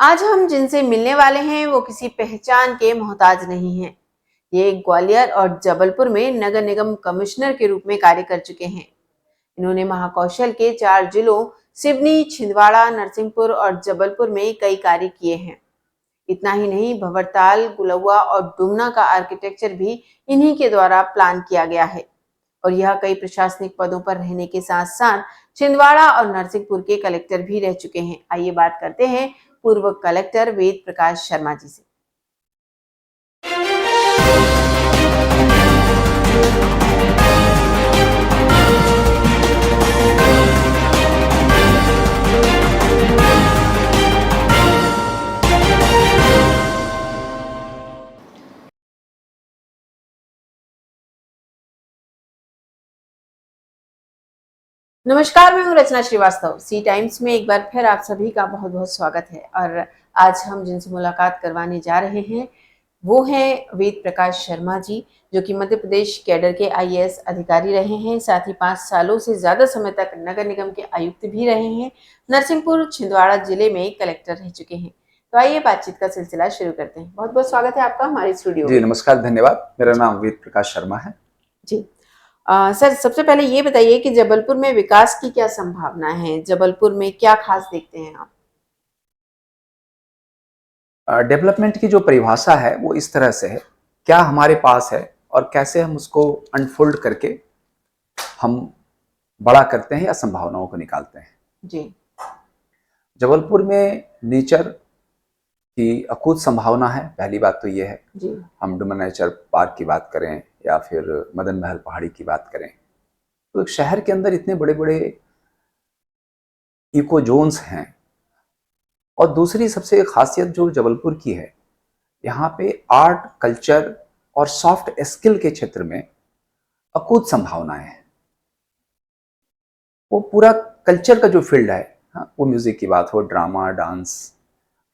आज हम जिनसे मिलने वाले हैं वो किसी पहचान के मोहताज नहीं हैं। ये ग्वालियर और जबलपुर में नगर निगम कमिश्नर के रूप में कार्य कर चुके हैं। इन्होंने महाकौशल के 4 जिलों सिवनी, छिंदवाड़ा, नरसिंहपुर और जबलपुर में कई कार्य किए हैं। इतना ही नहीं, भंवरताल, गुलवा और डुमना का आर्किटेक्चर भी इन्हीं के द्वारा प्लान किया गया है। और यह कई प्रशासनिक पदों पर रहने के साथ साथ छिंदवाड़ा और नरसिंहपुर के कलेक्टर भी रह चुके हैं। आइए बात करते हैं पूर्व कलेक्टर वेद प्रकाश शर्मा जी से। नमस्कार, मैं हूँ रचना श्रीवास्तव। सी टाइम्स में एक बार फिर आप सभी का बहुत बहुत स्वागत है। और आज हम जिनसे मुलाकात करवाने जा रहे हैं वो हैं वेद प्रकाश शर्मा जी, जो कि मध्य प्रदेश कैडर के आईएएस अधिकारी रहे हैं। साथ ही 5 सालों से ज्यादा समय तक नगर निगम के आयुक्त भी रहे हैं। नरसिंहपुर, छिंदवाड़ा जिले में कलेक्टर रह चुके हैं। तो आइए बातचीत का सिलसिला शुरू करते हैं। बहुत बहुत स्वागत है आपका हमारे स्टूडियो में। जी नमस्कार, धन्यवाद। मेरा नाम वेद प्रकाश शर्मा है। जी। सर, सबसे पहले ये बताइए कि जबलपुर में विकास की क्या संभावना है? जबलपुर में क्या खास देखते हैं आप? डेवलपमेंट की जो परिभाषा है वो इस तरह से है, क्या हमारे पास है और कैसे हम उसको अनफोल्ड करके हम बड़ा करते हैं या संभावनाओं को निकालते हैं। जी। जबलपुर में नेचर की अकूत संभावना है। पहली बात तो ये है, जी। हम डुमन नेचर पार्क की बात करें या फिर मदन महल पहाड़ी की बात करें, तो एक शहर के अंदर इतने बड़े बड़े इको जोन्स हैं। और दूसरी सबसे खासियत जो जबलपुर की है, यहाँ पे आर्ट, कल्चर और सॉफ्ट स्किल के क्षेत्र में अकूत संभावनाएं हैं। वो पूरा कल्चर का जो फील्ड है, हाँ, वो म्यूजिक की बात हो, drama, dance,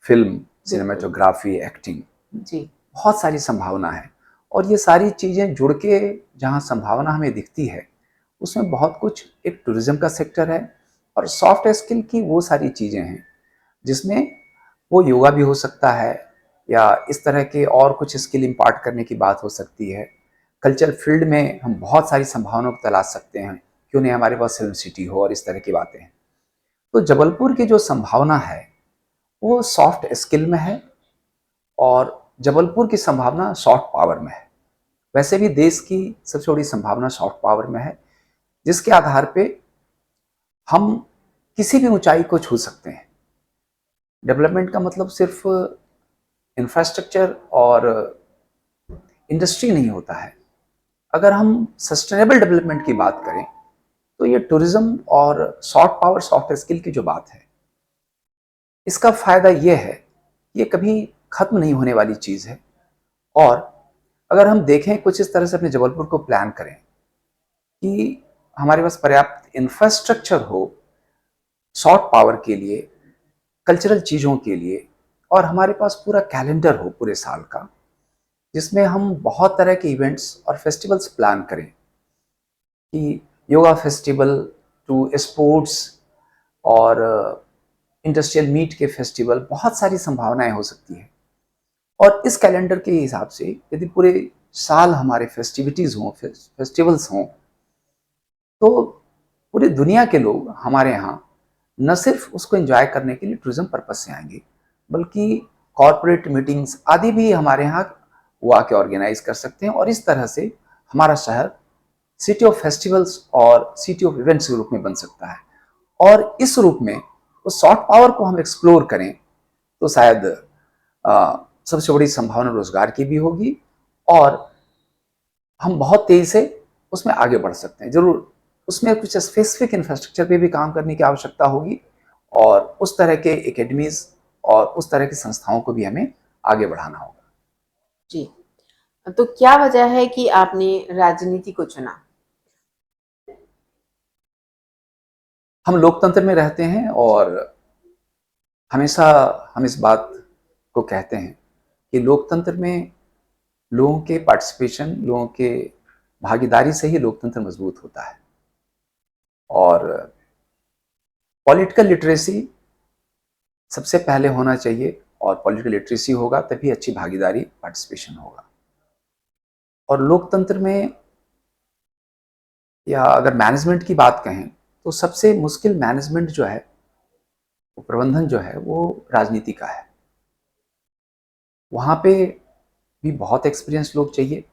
film, cinematography, acting, जी। बहुत सारी संभावना है। और ये सारी चीजें जुड़ के जहाँ संभावना हमें दिखती है, उसमें बहुत कुछ एक टूरिज्म का सेक्टर है और सॉफ्ट स्किल की वो सारी चीजें हैं जिसमें वो योगा भी हो सकता है या इस तरह के और कुछ स्किल इम्पार्ट करने की बात हो सकती है। कल्चर फील्ड में हम बहुत सारी संभावनाओं को तलाश सकते हैं, क्यों नहीं हमारे पास फिल्म सिटी हो और इस तरह की बातें हैं। तो जबलपुर की जो संभावना है वो सॉफ्ट स्किल में है और जबलपुर की संभावना सॉफ्ट पावर में है। वैसे भी देश की सबसे बड़ी संभावना सॉफ्ट पावर में है, जिसके आधार पे हम किसी भी ऊंचाई को छू सकते हैं। डेवलपमेंट का मतलब सिर्फ इंफ्रास्ट्रक्चर और इंडस्ट्री नहीं होता है। अगर हम सस्टेनेबल डेवलपमेंट की बात करें तो ये टूरिज्म और सॉफ्ट पावर, सॉफ्ट स्किल की जो बात है, इसका फायदा ये है, ये कभी खत्म नहीं होने वाली चीज है। और अगर हम देखें कुछ इस तरह से अपने जबलपुर को प्लान करें कि हमारे पास पर्याप्त इंफ्रास्ट्रक्चर हो सॉफ्ट पावर के लिए, कल्चरल चीजों के लिए, और हमारे पास पूरा कैलेंडर हो पूरे साल का, जिसमें हम बहुत तरह के इवेंट्स और फेस्टिवल्स प्लान करें, कि योगा फेस्टिवल टू स्पोर्ट्स और इंडस्ट्रियल मीट के फेस्टिवल, बहुत सारी संभावनाएं हो सकती हैं। और इस कैलेंडर के हिसाब से यदि पूरे साल हमारे फेस्टिविटीज हों, फेस्टिवल्स हों, तो पूरी दुनिया के लोग हमारे यहाँ न सिर्फ उसको एंजॉय करने के लिए टूरिज्म पर्पज से आएंगे, बल्कि कॉरपोरेट मीटिंग्स आदि भी हमारे यहाँ वो आके ऑर्गेनाइज कर सकते हैं। और इस तरह से हमारा शहर सिटी ऑफ फेस्टिवल्स और सिटी ऑफ इवेंट्स के रूप में बन सकता है। और इस रूप में उस सॉफ्ट पावर को हम एक्सप्लोर करें तो शायद सबसे बड़ी संभावना रोजगार की भी होगी और हम बहुत तेजी से उसमें आगे बढ़ सकते हैं। जरूर उसमें कुछ स्पेसिफिक इंफ्रास्ट्रक्चर पे भी काम करने की आवश्यकता होगी और उस तरह के एकेडमीज और उस तरह की संस्थाओं को भी हमें आगे बढ़ाना होगा। जी। तो क्या वजह है कि आपने राजनीति को चुना? हम लोकतंत्र में रहते हैं और हमेशा हम इस बात को कहते हैं कि लोकतंत्र में लोगों के पार्टिसिपेशन, लोगों के भागीदारी से ही लोकतंत्र मजबूत होता है। और पॉलिटिकल लिटरेसी सबसे पहले होना चाहिए, और पॉलिटिकल लिटरेसी होगा तभी अच्छी भागीदारी, पार्टिसिपेशन होगा। और लोकतंत्र में, या अगर मैनेजमेंट की बात कहें, तो सबसे मुश्किल मैनेजमेंट जो है, वो प्रबंधन जो है, वो राजनीति का है। वहाँ पे भी बहुत एक्सपीरियंस लोग चाहिए,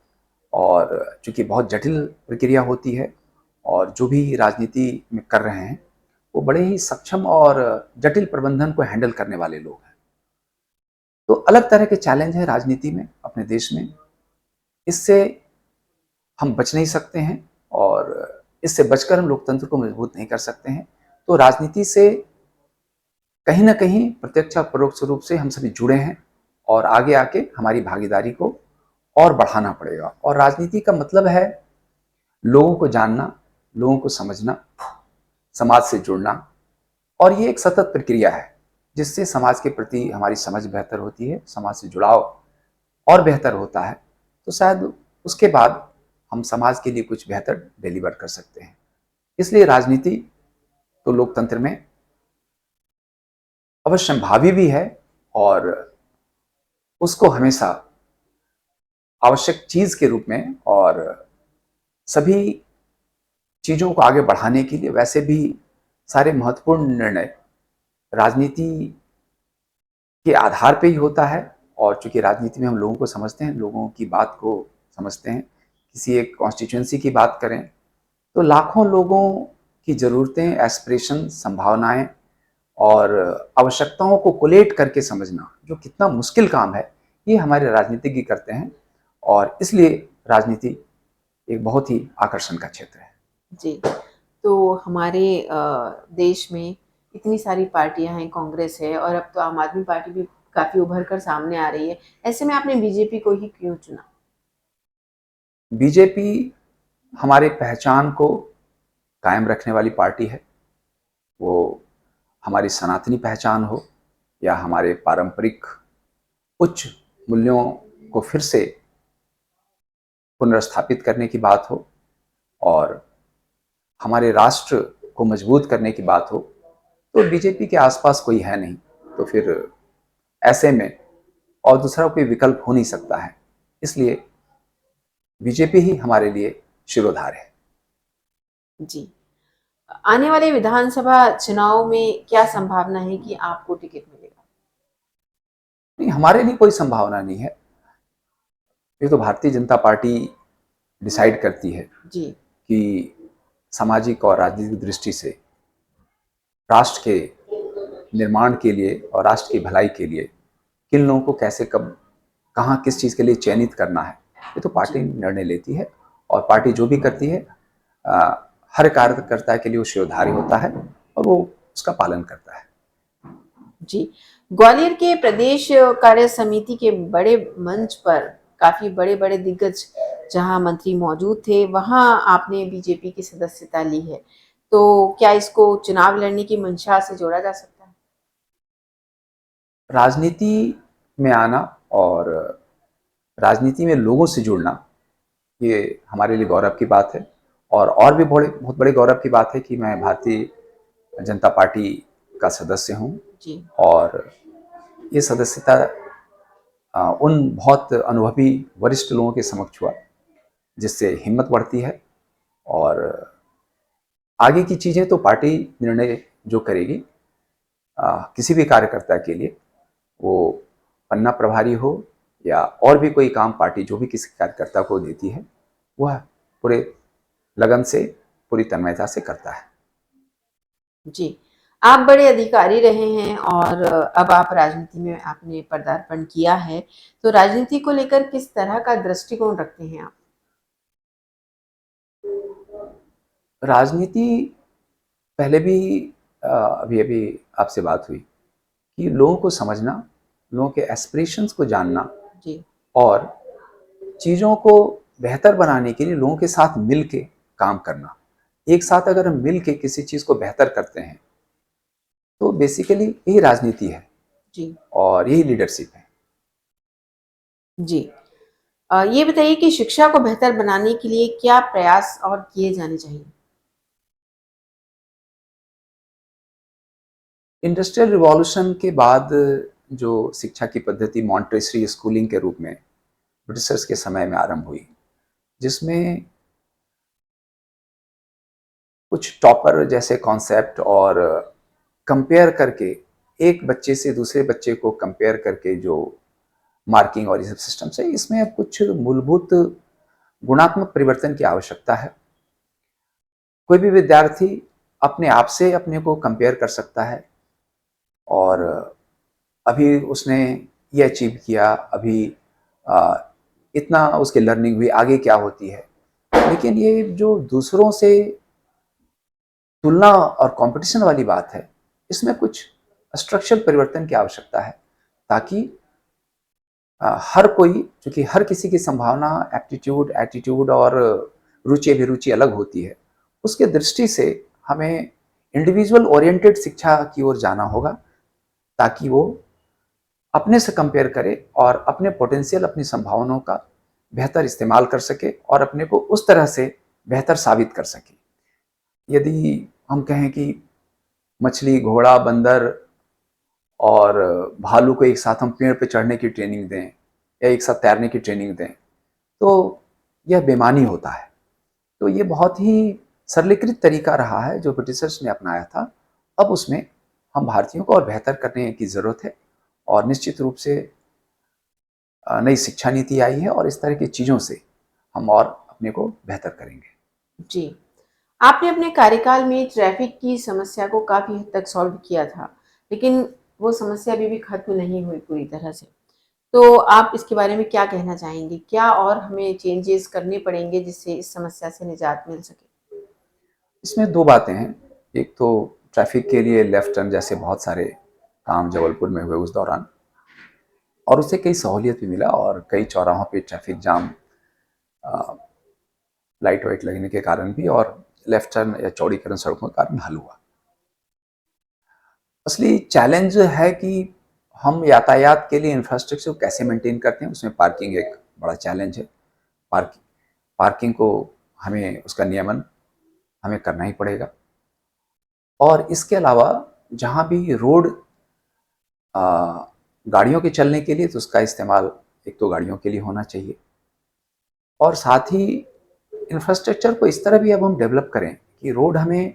और चूंकि बहुत जटिल प्रक्रिया होती है, और जो भी राजनीति में कर रहे हैं वो बड़े ही सक्षम और जटिल प्रबंधन को हैंडल करने वाले लोग हैं। तो अलग तरह के चैलेंज हैं राजनीति में अपने देश में। इससे हम बच नहीं सकते हैं, और इससे बचकर हम लोकतंत्र को मजबूत नहीं कर सकते हैं। तो राजनीति से कहीं ना कहीं प्रत्यक्ष और परोक्ष रूप से हम सभी जुड़े हैं, और आगे आके हमारी भागीदारी को और बढ़ाना पड़ेगा। और राजनीति का मतलब है लोगों को जानना, लोगों को समझना, समाज से जुड़ना। और ये एक सतत प्रक्रिया है जिससे समाज के प्रति हमारी समझ बेहतर होती है, समाज से जुड़ाव और बेहतर होता है। तो शायद उसके बाद हम समाज के लिए कुछ बेहतर डिलीवर कर सकते हैं। इसलिए राजनीति तो लोकतंत्र में अवश्यंभावी भी है, और उसको हमेशा आवश्यक चीज के रूप में, और सभी चीजों को आगे बढ़ाने के लिए वैसे भी सारे महत्वपूर्ण निर्णय राजनीति के आधार पे ही होता है। और चूंकि राजनीति में हम लोगों को समझते हैं, लोगों की बात को समझते हैं, किसी एक कॉन्स्टिट्यूंसी की बात करें तो लाखों लोगों की ज़रूरतें, एस्पिरेशन, संभावनाएं और आवश्यकताओं को कोलेट करके समझना जो कितना मुश्किल काम है, ये हमारे राजनीतिज्ञ करते हैं। और इसलिए राजनीति एक बहुत ही आकर्षण का क्षेत्र है। जी, तो हमारे देश में इतनी सारी पार्टियां हैं, कांग्रेस है और अब तो आम आदमी पार्टी भी काफ़ी उभर कर सामने आ रही है। ऐसे में आपने बीजेपी को ही क्यों चुना? बीजेपी हमारे पहचान को कायम रखने वाली पार्टी है। वो हमारी सनातनी पहचान हो, या हमारे पारंपरिक उच्च मूल्यों को फिर से पुनर्स्थापित करने की बात हो, और हमारे राष्ट्र को मजबूत करने की बात हो, तो बीजेपी के आसपास कोई है नहीं। तो फिर ऐसे में और दूसरा कोई विकल्प हो नहीं सकता है। इसलिए बीजेपी ही हमारे लिए शिरोधार्य है। जी, आने वाले विधानसभा चुनाव में क्या संभावना है कि आपको टिकट मिलेगा? नहीं, हमारे लिए कोई संभावना नहीं है। ये तो भारतीय जनता पार्टी डिसाइड करती है जी, कि सामाजिक और राजनीतिक दृष्टि से राष्ट्र के निर्माण के लिए और राष्ट्र की भलाई के लिए किन लोगों को कैसे, कब, कहाँ, किस चीज़ के लिए चयनित करना है, ये तो पार्टी जी, निर्णय लेती है। और पार्टी जो भी करती है, हर कार्यकर्ता के लिए वो शिरोधार्य होता है, और वो उसका पालन करता है। जी। ग्वालियर के प्रदेश कार्य समिति के बड़े मंच पर काफ़ी बड़े-बड़े दिग्गज जहाँ मंत्री मौजूद थे, वहाँ आपने बीजेपी की सदस्यता ली है। तो क्या इसको चुनाव लड़ने की मंशा से जोड़ा जा सकता है? राजनीति में आना और राजनीति में लोगों से जुड़ना, ये हमारे लिए गौरव की बात है। और भी बहुत बड़े गौरव की बात है कि मैं भारतीय जनता पार्टी का सदस्य हूँ। जी, और ये सदस्यता उन बहुत अनुभवी वरिष्ठ लोगों के समक्ष हुआ, जिससे हिम्मत बढ़ती है। और आगे की चीज़ें तो पार्टी निर्णय जो करेगी, किसी भी कार्यकर्ता के लिए, वो पन्ना प्रभारी हो या और भी कोई काम पार्टी जो भी किसी कार्यकर्ता को देती है, वह पूरे लगन से, पूरी तन्मयता से करता है। जी। आप बड़े अधिकारी रहे हैं और अब आप राजनीति में आपने पदार्पण किया है, तो राजनीति को लेकर किस तरह का दृष्टिकोण रखते हैं आप? राजनीति पहले भी, अभी अभी आपसे बात हुई कि लोगों को समझना, लोगों के एस्पिरेशंस को जानना, जी, और चीज़ों को बेहतर बनाने के लिए लोगों के साथ मिल के काम करना। एक साथ अगर हम मिल के किसी चीज़ को बेहतर करते हैं, तो बेसिकली यही राजनीति है, जी, और यही लीडरशिप है। जी। ये बताइए कि शिक्षा को बेहतर बनाने के लिए क्या प्रयास और किए जाने चाहिए? देखिए, इंडस्ट्रियल रिवॉल्यूशन के बाद जो शिक्षा की पद्धति मॉन्टेसरी स्कूलिंग के रूप में ब्रिटिशर्स के समय में आरंभ हुई, जिसमें कुछ टॉपर जैसे कॉन्सेप्ट और कंपेयर करके एक बच्चे से दूसरे बच्चे को कंपेयर करके जो मार्किंग और ये सब सिस्टम्स है, इसमें अब कुछ मूलभूत गुणात्मक परिवर्तन की आवश्यकता है। कोई भी विद्यार्थी अपने आप से अपने को कंपेयर कर सकता है और अभी उसने ये अचीव किया, अभी इतना उसकी लर्निंग हुई, आगे क्या होती है। लेकिन ये जो दूसरों से तुलना और कंपटीशन वाली बात है, इसमें कुछ स्ट्रक्चरल परिवर्तन की आवश्यकता है, ताकि हर कोई, क्योंकि हर किसी की संभावना, एप्टीट्यूड, एटीट्यूड और रुचि अभिरुचि अलग होती है, उसके दृष्टि से हमें इंडिविजुअल ओरिएंटेड शिक्षा की ओर जाना होगा, ताकि वो अपने से कंपेयर करे और अपने पोटेंशियल, अपनी संभावनाओं का बेहतर इस्तेमाल कर सके और अपने को उस तरह से बेहतर साबित कर सके। यदि हम कहें कि मछली, घोड़ा, बंदर और भालू को एक साथ हम पेड़ पे चढ़ने की ट्रेनिंग दें या एक साथ तैरने की ट्रेनिंग दें, तो यह बेईमानी होता है। तो ये बहुत ही सरलीकृत तरीका रहा है जो ब्रिटिशर्स ने अपनाया था। अब उसमें हम भारतीयों को और बेहतर करने की ज़रूरत है और निश्चित रूप से नई शिक्षा नीति आई है और इस तरह की चीज़ों से हम और अपने को बेहतर करेंगे। जी, आपने अपने कार्यकाल में ट्रैफिक की समस्या को काफ़ी हद तक सॉल्व किया था, लेकिन वो समस्या अभी भी खत्म नहीं हुई पूरी तरह से। तो आप इसके बारे में क्या कहना चाहेंगे? क्या और हमें चेंजेस करने पड़ेंगे जिससे इस समस्या से निजात मिल सके? इसमें दो बातें हैं। एक तो ट्रैफिक के लिए लेफ्ट टर्न जैसे बहुत सारे काम जबलपुर में हुए उस दौरान, और उससे कई सहूलियत भी मिला और कई चौराहों पे ट्रैफिक जाम लाइट वाइट लगने के कारण भी और लेफ्ट टर्न या चौड़ीकरण सड़कों के कारण हल हुआ। असली चैलेंज है कि हम यातायात के लिए इंफ्रास्ट्रक्चर को कैसे मेंटेन करते हैं। उसमें पार्किंग एक बड़ा चैलेंज है। पार्किंग को हमें उसका नियमन हमें करना ही पड़ेगा। और इसके अलावा जहाँ भी रोड गाड़ियों के चलने के लिए, तो उसका इस्तेमाल एक तो गाड़ियों के लिए होना चाहिए, और साथ ही इंफ्रास्ट्रक्चर को इस तरह भी अब हम डेवलप करें कि रोड हमें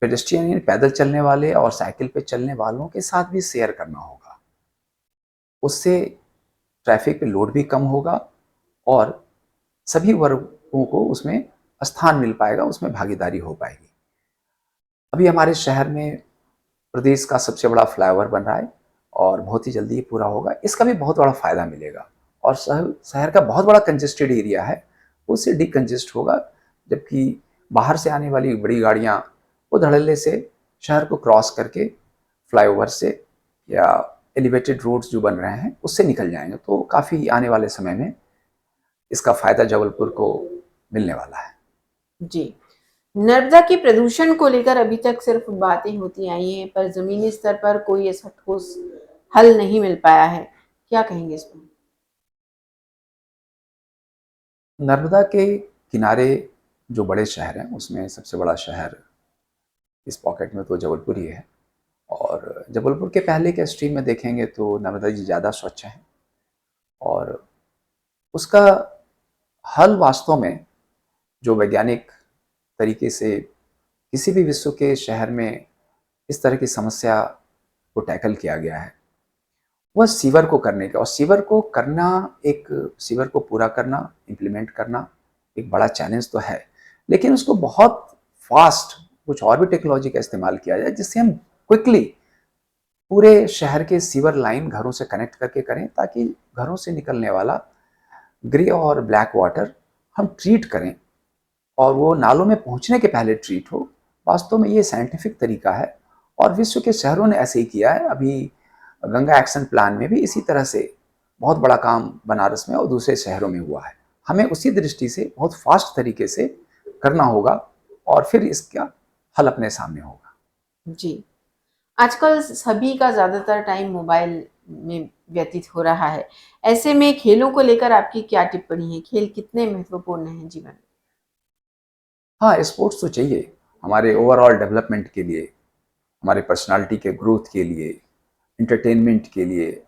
पेडेस्ट्रियन यानी पैदल चलने वाले और साइकिल पे चलने वालों के साथ भी शेयर करना होगा। उससे ट्रैफिक पे लोड भी कम होगा और सभी वर्गों को उसमें स्थान मिल पाएगा, उसमें भागीदारी हो पाएगी। अभी हमारे शहर में प्रदेश का सबसे बड़ा फ्लाईओवर बन रहा है और बहुत ही जल्दी ये पूरा होगा। इसका भी बहुत बड़ा फ़ायदा मिलेगा और शहर का बहुत बड़ा कंजेस्टेड एरिया है, उससे डिकंजेस्ट होगा, जबकि बाहर से आने वाली बड़ी गाड़ियाँ वो धड़ल्ले से शहर को क्रॉस करके फ्लाईओवर से या एलिवेटेड रोड्स जो बन रहे हैं उससे निकल जाएंगे। तो काफ़ी आने वाले समय में इसका फ़ायदा जबलपुर को मिलने वाला है। जी, नर्मदा के प्रदूषण को लेकर अभी तक सिर्फ बातें होती आई हैं, पर ज़मीनी स्तर पर कोई ऐसा ठोस हल नहीं मिल पाया है। क्या कहेंगे इस पर? नर्मदा के किनारे जो बड़े शहर हैं उसमें सबसे बड़ा शहर इस पॉकेट में तो जबलपुर ही है। और जबलपुर के पहले के स्ट्रीम में देखेंगे तो नर्मदा जी ज़्यादा स्वच्छ हैं और उसका हल वास्तव में जो वैज्ञानिक तरीके से किसी भी विश्व के शहर में इस तरह की समस्या को टैकल किया गया है, वह सीवर को करने का। और सीवर को करना, एक सीवर को पूरा करना, इम्प्लीमेंट करना एक बड़ा चैलेंज तो है, लेकिन उसको बहुत फास्ट कुछ और भी टेक्नोलॉजी का इस्तेमाल किया जाए जिससे हम क्विकली पूरे शहर के सीवर लाइन घरों से कनेक्ट करके करें, ताकि घरों से निकलने वाला ग्रे और ब्लैक वाटर हम ट्रीट करें और वो नालों में पहुंचने के पहले ट्रीट हो। वास्तव में ये साइंटिफिक तरीका है और विश्व के शहरों ने ऐसे ही किया है। अभी गंगा एक्शन प्लान में भी इसी तरह से बहुत बड़ा काम बनारस में और दूसरे शहरों में हुआ है। हमें उसी दृष्टि से बहुत फास्ट तरीके से करना होगा और फिर इसका हल अपने सामने होगा। जी, आजकल सभी का ज़्यादातर टाइम मोबाइल में व्यतीत हो रहा है। ऐसे में खेलों को लेकर आपकी क्या टिप्पणी है? खेल कितने महत्वपूर्ण हैं जीवन में? हाँ, स्पोर्ट्स तो चाहिए हमारे ओवरऑल डेवलपमेंट के लिए, हमारे पर्सनालिटी के ग्रोथ के लिए, एंटरटेनमेंट के लिए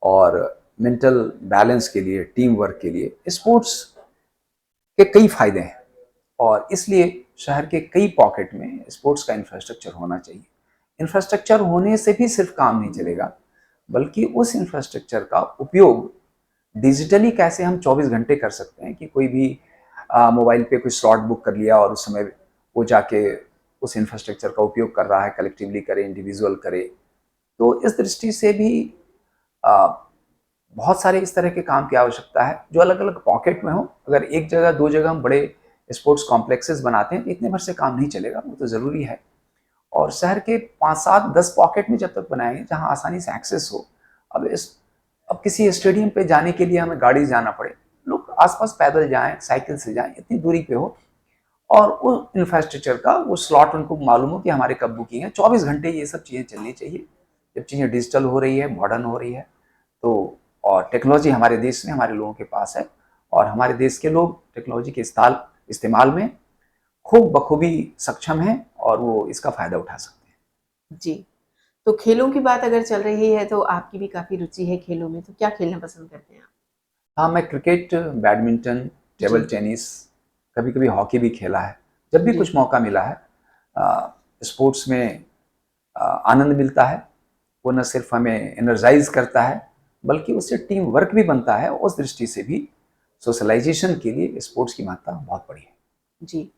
और मेंटल बैलेंस के लिए, टीम वर्क के लिए स्पोर्ट्स के कई फायदे हैं। और इसलिए शहर के कई पॉकेट में स्पोर्ट्स का इंफ्रास्ट्रक्चर होना चाहिए। इंफ्रास्ट्रक्चर होने से भी सिर्फ काम नहीं चलेगा, बल्कि उस इंफ्रास्ट्रक्चर का उपयोग डिजिटली कैसे हम 24 घंटे कर सकते हैं कि कोई भी मोबाइल पे कोई स्लॉट बुक कर लिया और उस समय वो जाके उस इंफ्रास्ट्रक्चर का उपयोग कर रहा है, कलेक्टिवली करे, इंडिविजुअल करे। तो इस दृष्टि से भी आ, बहुत सारे इस तरह के काम की आवश्यकता है जो अलग अलग पॉकेट में हो। अगर एक जगह दो जगह हम बड़े स्पोर्ट्स कॉम्प्लेक्सेस बनाते हैं तो इतने भर से काम नहीं चलेगा, वो तो ज़रूरी है। और शहर के 5, 7, 10 पॉकेट में जब तक बनाएंगे जहाँ आसानी से एक्सेस हो। अब किसी स्टेडियम पे जाने के लिए हमें गाड़ी जाना पड़े, लोग आसपास पैदल जाएं, साइकिल से जाएं, इतनी दूरी पे हो और उस इंफ्रास्ट्रक्चर का वो स्लॉट उनको मालूम हो कि हमारे कब बुकिंग है। 24 घंटे ये सब चीज़ें चलनी चाहिए। जब चीज़ें डिजिटल हो रही है, मॉडर्न हो रही है, तो और टेक्नोलॉजी हमारे देश में, हमारे लोगों के पास है और हमारे देश के लोग टेक्नोलॉजी के इस्तेमाल में खूब बखूबी सक्षम हैं और वो इसका फ़ायदा उठा सकते हैं। जी, तो खेलों की बात अगर चल रही है तो आपकी भी काफ़ी रुचि है खेलों में, तो क्या खेलना पसंद करते हैं आप? हाँ, मैं क्रिकेट, बैडमिंटन, टेबल जी, टेनिस, कभी-कभी हॉकी भी खेला है। जब भी जी, कुछ मौका मिला है स्पोर्ट्स में आनंद मिलता है। वो न सिर्फ हमें एनर्जाइज़ करता है, बल्कि उससे टीम वर्क भी बनता है। उस दृष्टि से भी सोशलाइज़ेशन के लिए स्पोर्ट्स की महत्ता बहुत बड़ी है। जी।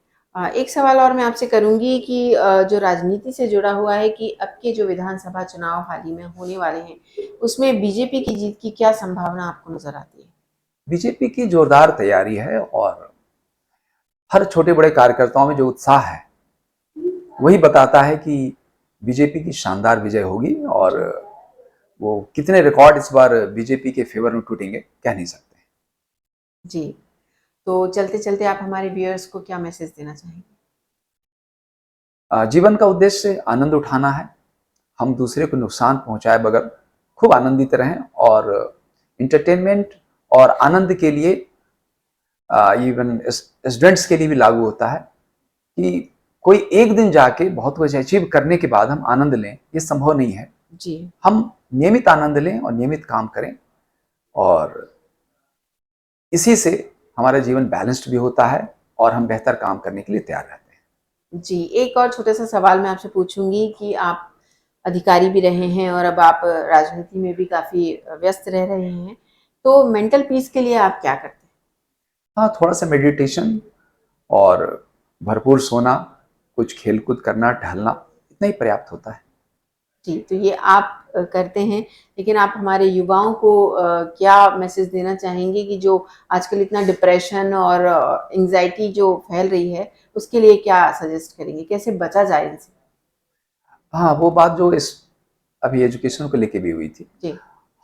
एक सवाल और मैं आपसे करूँगी कि जो राजनीति से जुड़ा हुआ है कि अब के जो विधानसभा चुनाव हाल ही में होने वाले हैं, उसमें बीजेपी की जीत की क्या संभावना आपको नज़र आती है? बीजेपी की जोरदार तैयारी है और हर छोटे-बड़े कार्यकर्ताओं में जो उत्साह है, वही बताता है कि बीजेपी की शानदार विजय होगी और जी, वो कितने रिकॉर्ड इस बार बीजेपी के फेवर में टूटेंगे, कह नहीं सकते। जी। तो चलते-चलते आप हमारे व्यूअर्स को क्या मैसेज देना चाहेंगे? जीवन का उद्देश्य आनंद उठाना है। हम दूसरे को नुकसान पहुंचाए बगैर खूब आनंदित रहें और एंटरटेनमेंट और आनंद के लिए इवन स्टूडेंट्स के लिए भी लागू होता है कि कोई एक दिन जाके बहुत कुछ अचीव करने के बाद हम आनंद लें, ये संभव नहीं है। जी, हम नियमित आनंद लें और नियमित काम करें और इसी से हमारा जीवन बैलेंस्ड भी होता है और हम बेहतर काम करने के लिए तैयार रहते हैं। जी। एक और छोटा-सा सवाल मैं आपसे पूछूँगी कि आप अधिकारी भी रहे हैं और अब आप राजनीति में भी काफ़ी व्यस्त रह रहे हैं। तो मेंटल पीस के लिए आप क्या करते हैं? हाँ, थोड़ा सा मेडिटेशन और भरपूर सोना, कुछ खेल-कूद करना, टहलना, इतना ही पर्याप्त होता है। जी, तो ये आप करते हैं, लेकिन आप हमारे युवाओं को क्या मैसेज देना चाहेंगे कि जो आजकल इतना डिप्रेशन और एंग्ज़ायटी जो फैल रही है, उसके लिए क्या सजेस्ट करेंगे? कैसे बचा जाए इनसे? हाँ, वो बात जो इस अभी एजुकेशन को लेके भी हुई थी। जी,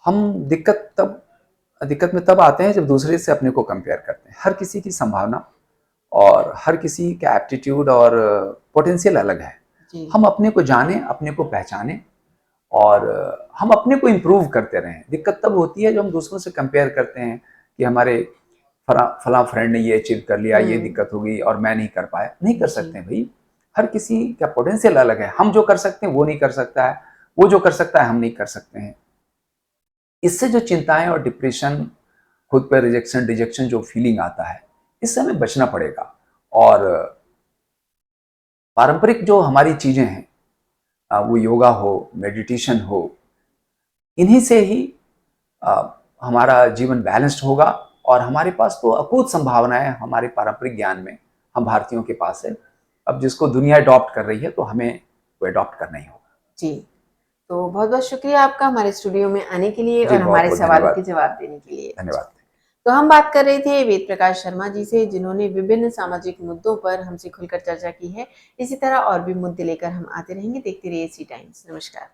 हम दिक्कत में तब आते हैं जब दूसरे से अपने को कंपेयर करते हैं। हर किसी की संभावना और हर किसी का एप्टीट्यूड और पोटेंशियल अलग है। जी, हम अपने को जानें, अपने को पहचानें और हम अपने को इम्प्रूव करते रहें। दिक्कत तब होती है जब हम दूसरों से कंपेयर करते हैं कि हमारे फलां फ्रेंड ने ये अचीव कर लिया, ये हुँ, दिक्कत हो गई और मैं नहीं कर पाया। नहीं कर जी, सकते हैं भई। हर किसी का पोटेंशियल अलग है। हम जो कर सकते हैं वो नहीं कर सकता है, वो जो कर सकता है हम नहीं कर सकते हैं। इससे जो चिंताएँ और डिप्रेशन, खुद पे रिजेक्शन जो फीलिंग आता है, इससे हमें बचना पड़ेगा। और पारंपरिक जो हमारी चीज़ें हैं, वो योगा हो, मेडिटेशन हो, इन्हीं से ही हमारा जीवन बैलेंस्ड होगा और हमारे पास तो अकूत संभावनाएं हमारे पारंपरिक ज्ञान में हम भारतीयों के पास है। अब जिसको दुनिया अडॉप्ट कर रही है तो हमें वो अडॉप्ट करना ही होगा। जी। तो बहुत-बहुत शुक्रिया आपका हमारे स्टूडियो में आने के लिए जी, और बहुत हमारे बहुत सवालों के धन्यवाद। जवाब देने के लिए। जी। धन्यवाद। तो हम बात कर रहे थे वेद प्रकाश शर्मा जी से, जिन्होंने विभिन्न सामाजिक मुद्दों पर हमसे खुलकर चर्चा की है। इसी तरह और भी मुद्दे लेकर हम आते रहेंगे। देखते रहिए सी टाइम्स। नमस्कार।